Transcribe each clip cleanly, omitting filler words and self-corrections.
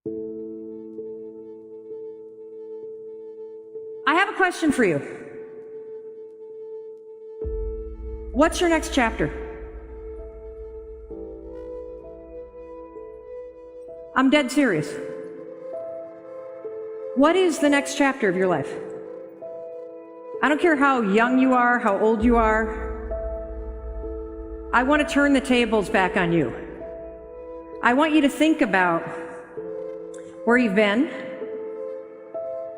I have a question for you. What's your next chapter? I'm dead serious. What is the next chapter of your life? I don't care how young you are, how old you are. I want to turn the tables back on you. I want you to think about where you've been.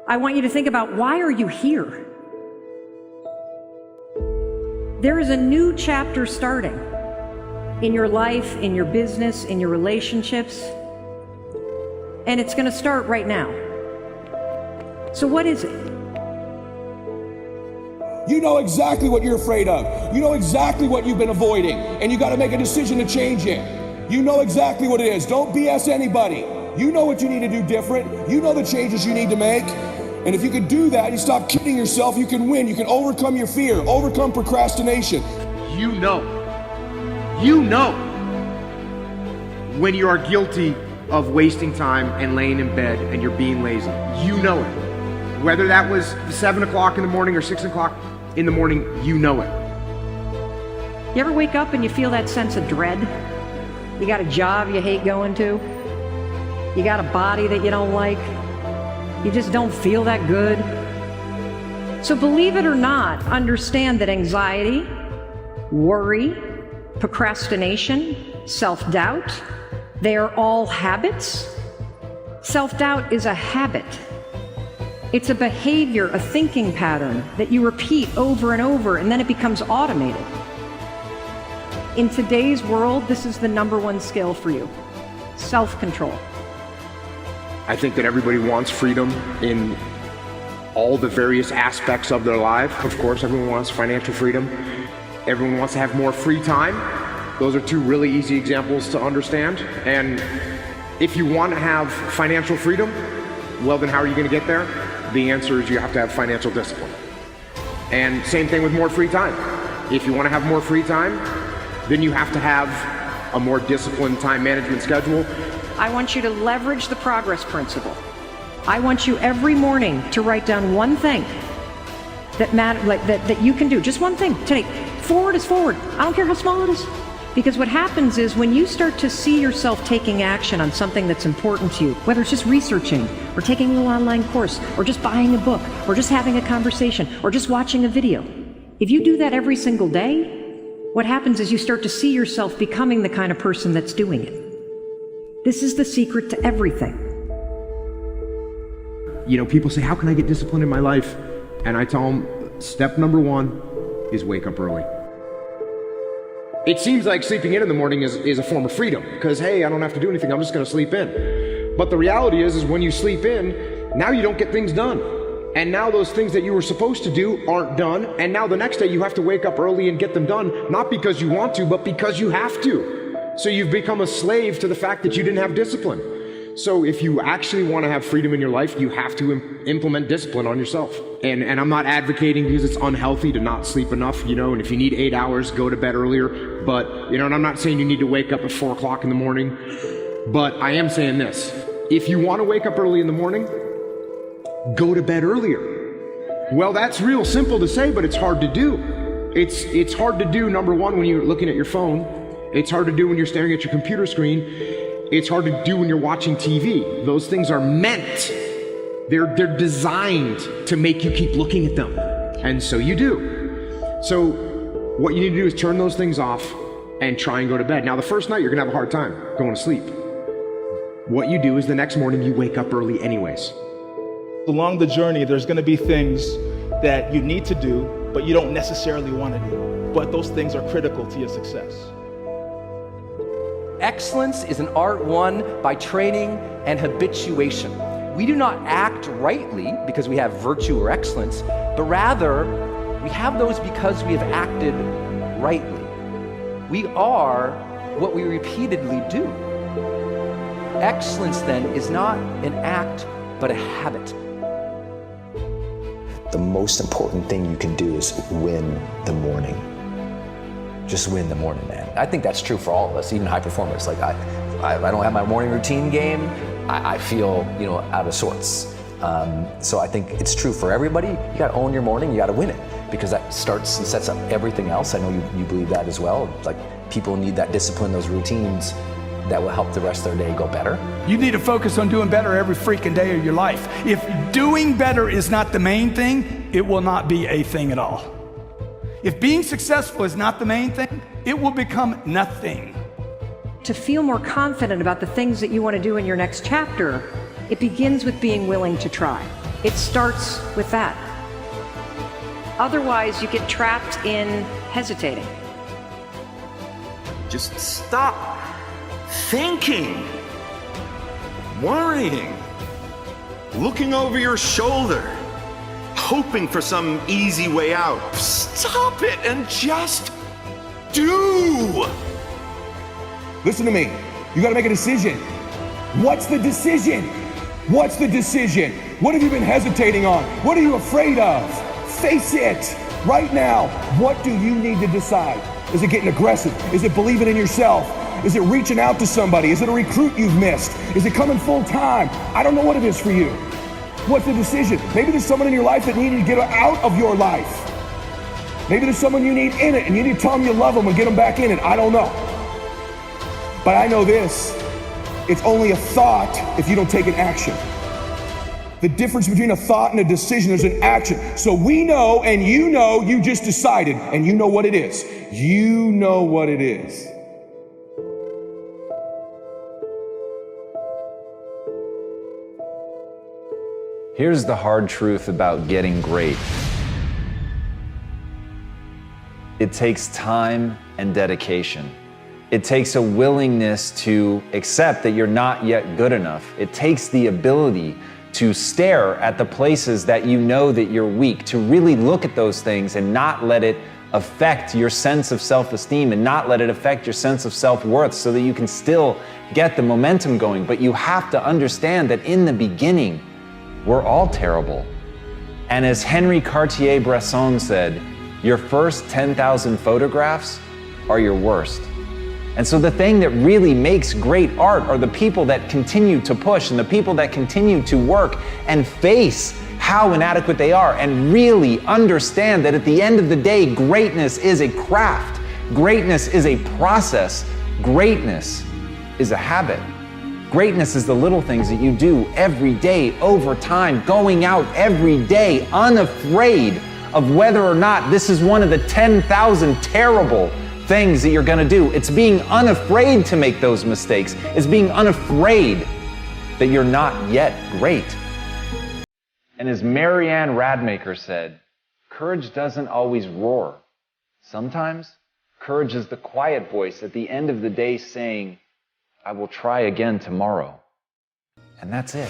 I want you to think about, why are you here? There is a new chapter starting in your life, in your business, in your relationships, and it's going to start right now. So what is it? You know exactly what you're afraid of. You know exactly what you've been avoiding, and you got to make a decision to change it. You know exactly what it is. Don't BS anybody. You know what you need to do different. You know the changes you need to make. And if you can do that, you stop kidding yourself, you can win. You can overcome your fear, overcome procrastination. You know when you are guilty of wasting time and laying in bed and you're being lazy. You know it. Whether that was 7 o'clock in the morning or 6 o'clock in the morning, you know it. You ever wake up and you feel that sense of dread? You got a job you hate going to? You got a body that you don't like? You just don't feel that good? So believe it or not, understand that anxiety, worry, procrastination, self-doubt, they are all habits. Self-doubt is a habit. It's a behavior, a thinking pattern that you repeat over and over, and then it becomes automated. In today's world, this is the #1 skill for you: self-control. I think that everybody wants freedom in all the various aspects of their life. Of course, everyone wants financial freedom. Everyone wants to have more free time. Those are two really easy examples to understand. And if you want to have financial freedom, well, then how are you going to get there? The answer is you have to have financial discipline. And same thing with more free time. If you want to have more free time, then you have to have a more disciplined time management schedule. I want you to leverage the progress principle. I want you every morning to write down one thing that you can do. Just one thing today. Forward is forward. I don't care how small it is. Because what happens is when you start to see yourself taking action on something that's important to you, whether it's just researching or taking a little online course or just buying a book or just having a conversation or just watching a video, if you do that every single day, what happens is you start to see yourself becoming the kind of person that's doing it. This is the secret to everything. You know, people say, how can I get discipline in my life? And I tell them, step #1 is wake up early. It seems like sleeping in the morning is a form of freedom because, hey, I don't have to do anything. I'm just going to sleep in. But the reality is when you sleep in, now you don't get things done. And now those things that you were supposed to do aren't done. And now the next day you have to wake up early and get them done, not because you want to, but because you have to. So you've become a slave to the fact that you didn't have discipline. So if you actually want to have freedom in your life, you have to implement discipline on yourself. And I'm not advocating because it's unhealthy to not sleep enough, you know, and if you need 8 hours, go to bed earlier. But, you know, and I'm not saying you need to wake up at 4 o'clock in the morning, but I am saying this. If you want to wake up early in the morning, go to bed earlier. Well, that's real simple to say, but it's hard to do. It's hard to do, #1, when you're looking at your phone. It's hard to do when you're staring at your computer screen. It's hard to do when you're watching TV. Those things are meant, they're designed to make you keep looking at them. And so you do. So what you need to do is turn those things off and try and go to bed. Now the first night you're gonna have a hard time going to sleep. What you do is the next morning you wake up early anyways. Along the journey, there's gonna be things that you need to do, but you don't necessarily wanna do. But those things are critical to your success. Excellence is an art won by training and habituation. We do not act rightly because we have virtue or excellence, but rather we have those because we have acted rightly. We are what we repeatedly do. Excellence then is not an act, but a habit. The most important thing you can do is win the morning. Just win the morning, man. I think that's true for all of us, even high performers. Like I don't have my morning routine game. I feel, out of sorts. So I think it's true for everybody. You got to own your morning. You got to win it, because that starts and sets up everything else. I know you believe that as well. Like, people need that discipline, those routines that will help the rest of their day go better. You need to focus on doing better every freaking day of your life. If doing better is not the main thing, it will not be a thing at all. If being successful is not the main thing, it will become nothing. To feel more confident about the things that you want to do in your next chapter, it begins with being willing to try. It starts with that. Otherwise, you get trapped in hesitating. Just stop thinking, worrying, looking over your shoulder, hoping for some easy way out. Stop it and just do. Listen to me. You got to make a decision. What's the decision? What's the decision? What have you been hesitating on? What are you afraid of? Face it right now. What do you need to decide? Is it getting aggressive? Is it believing in yourself? Is it reaching out to somebody? Is it a recruit you've missed? Is it coming full time? I don't know what it is for you. What's the decision? Maybe there's someone in your life that needed to get out of your life. Maybe there's someone you need in it and you need to tell them you love them and get them back in it. I don't know. But I know this. It's only a thought if you don't take an action. The difference between a thought and a decision is an action. So we know, and you just decided, and you know what it is. You know what it is. Here's the hard truth about getting great. It takes time and dedication. It takes a willingness to accept that you're not yet good enough. It takes the ability to stare at the places that you know that you're weak, to really look at those things and not let it affect your sense of self-esteem and not let it affect your sense of self-worth, so that you can still get the momentum going. But you have to understand that in the beginning, we're all terrible. And as Henri Cartier-Bresson said, your first 10,000 photographs are your worst. And so the thing that really makes great art are the people that continue to push and the people that continue to work and face how inadequate they are and really understand that at the end of the day, greatness is a craft. Greatness is a process. Greatness is a habit. Greatness is the little things that you do every day, over time, going out every day, unafraid of whether or not this is one of the 10,000 terrible things that you're gonna do. It's being unafraid to make those mistakes. It's being unafraid that you're not yet great. And as Marianne Radmacher said, courage doesn't always roar. Sometimes courage is the quiet voice at the end of the day saying, I will try again tomorrow. And that's it.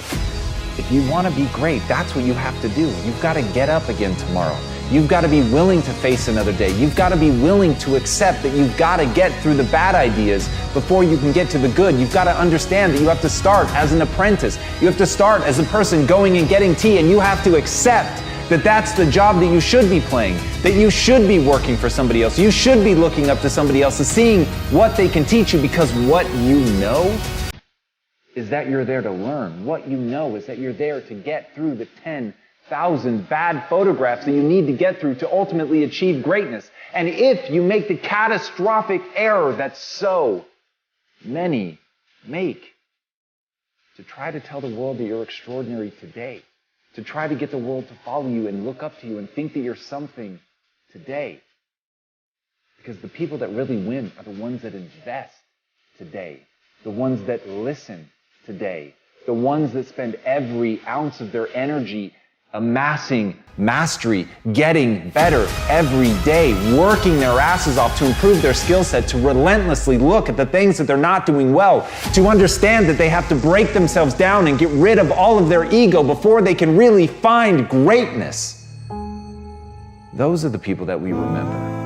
If you want to be great, that's what you have to do. You've got to get up again tomorrow. You've got to be willing to face another day. You've got to be willing to accept that you've got to get through the bad ideas before you can get to the good. You've got to understand that you have to start as an apprentice. You have to start as a person going and getting tea, and you have to accept that that's the job that you should be playing, that you should be working for somebody else. You should be looking up to somebody else and seeing what they can teach you, because what you know is that you're there to learn. What you know is that you're there to get through the 10,000 bad photographs that you need to get through to ultimately achieve greatness. And if you make the catastrophic error that so many make, to try to tell the world that you're extraordinary today, to try to get the world to follow you and look up to you and think that you're something today. Because the people that really win are the ones that invest today, the ones that listen today, the ones that spend every ounce of their energy amassing mastery, getting better every day, working their asses off to improve their skill set, to relentlessly look at the things that they're not doing well, to understand that they have to break themselves down and get rid of all of their ego before they can really find greatness. Those are the people that we remember.